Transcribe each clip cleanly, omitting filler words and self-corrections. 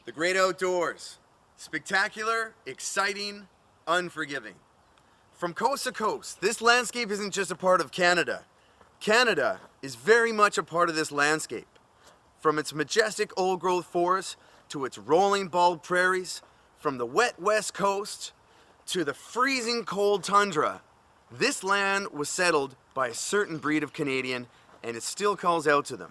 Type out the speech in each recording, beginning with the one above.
The great outdoors. Spectacular, exciting, unforgiving. From coast to coast, this landscape isn't just a part of Canada. Canada is very much a part of this landscape. From its majestic old-growth forests to its rolling bald prairies, from the wet west coast to the freezing cold tundra, this land was settled by a certain breed of Canadian, and it still calls out to them.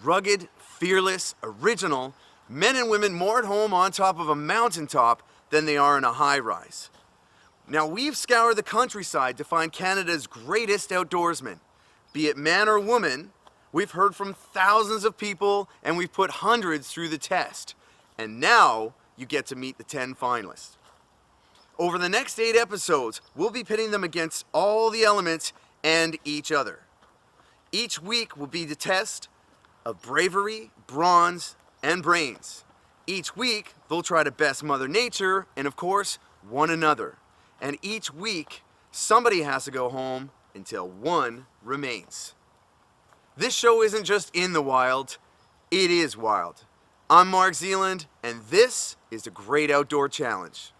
Rugged, fearless, original, men and women more at home on top of a mountaintop than they are in a high-rise. Now, we've scoured the countryside to find Canada's greatest outdoorsmen. Be it man or woman, we've heard from thousands of people and we've put hundreds through the test. And now you get to meet the 10 finalists. Over the next 8 episodes, we'll be pitting them against all the elements and each other. Each week will be the test of bravery, bronze, and brains. Each week, they'll try to best Mother Nature and, of course, one another. And each week, somebody has to go home until one remains. This show isn't just in the wild, it is wild. I'm Mark Zeeland, and this is the Great Outdoor Challenge.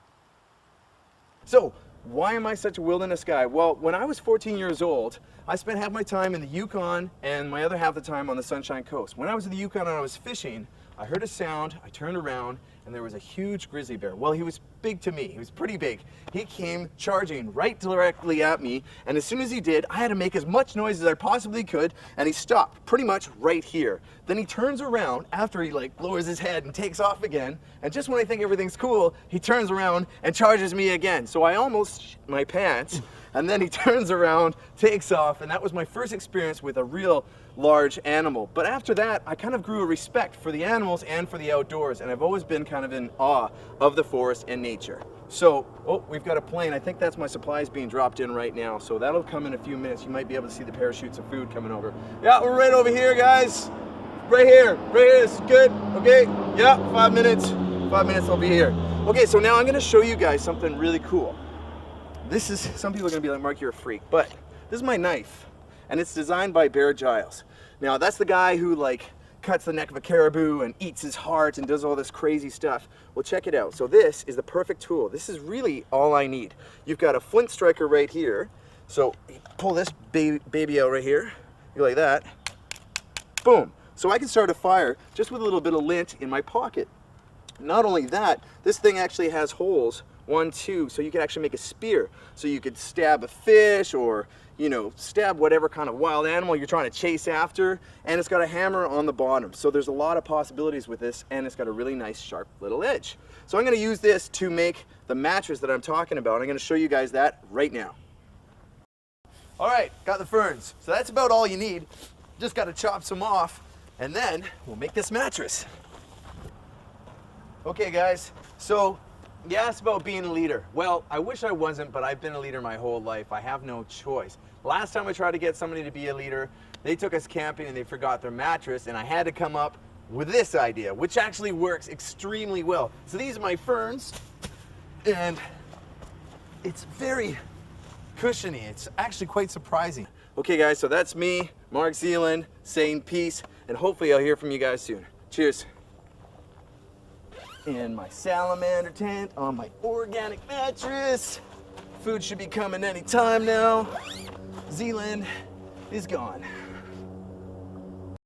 So, why am I such a wilderness guy? Well, when I was 14 years old, I spent half my time in the Yukon and my other half the time on the Sunshine Coast. When I was in the Yukon and I was fishing, I heard a sound, I turned around, and there was a huge grizzly bear. Well, he was big to me, he was pretty big. He came charging right directly at me, and as soon as he did, I had to make as much noise as I possibly could, and he stopped pretty much right here. Then he turns around after he lowers his head and takes off again, and just when I think everything's cool, he turns around and charges me again. So I almost shit my pants, and then he turns around, takes off, and that was my first experience with a real large animal. But after that, I kind of grew a respect for the animals and for the outdoors, and I've always been kind of in awe of the forest and nature. So, oh, we've got a plane. I think that's my supplies being dropped in right now, so that'll come in a few minutes. You might be able to see the parachutes of food coming over. Yeah, we're right over here, guys. Right here, this is good, okay? Yeah, 5 minutes. 5 minutes, I'll be here. Okay, so now I'm gonna show you guys something really cool. This is, some people are gonna be like, Mark, you're a freak, but this is my knife, and it's designed by Bear Giles. Now, that's the guy who cuts the neck of a caribou and eats his heart and does all this crazy stuff. Well, check it out. So this is the perfect tool. This is really all I need. You've got a flint striker right here. So pull this baby out right here. You like that. Boom. So I can start a fire just with a little bit of lint in my pocket. Not only that, this thing actually has holes, 1, 2, so you can actually make a spear. So you could stab a fish or, stab whatever kind of wild animal you're trying to chase after, and it's got a hammer on the bottom. So there's a lot of possibilities with this, and it's got a really nice sharp little edge. So I'm gonna use this to make the mattress that I'm talking about. I'm gonna show you guys that right now. All right, got the ferns. So that's about all you need. Just gotta chop some off, and then we'll make this mattress. Okay guys, so you asked about being a leader. Well, I wish I wasn't, but I've been a leader my whole life. I have no choice. Last time I tried to get somebody to be a leader, they took us camping and they forgot their mattress, and I had to come up with this idea, which actually works extremely well. So these are my ferns, and it's very cushiony. It's actually quite surprising. Okay guys, so that's me, Mark Zeeland, saying peace, and hopefully I'll hear from you guys soon. Cheers. In my salamander tent on my organic mattress. Food should be coming any time now. Zeeland is gone.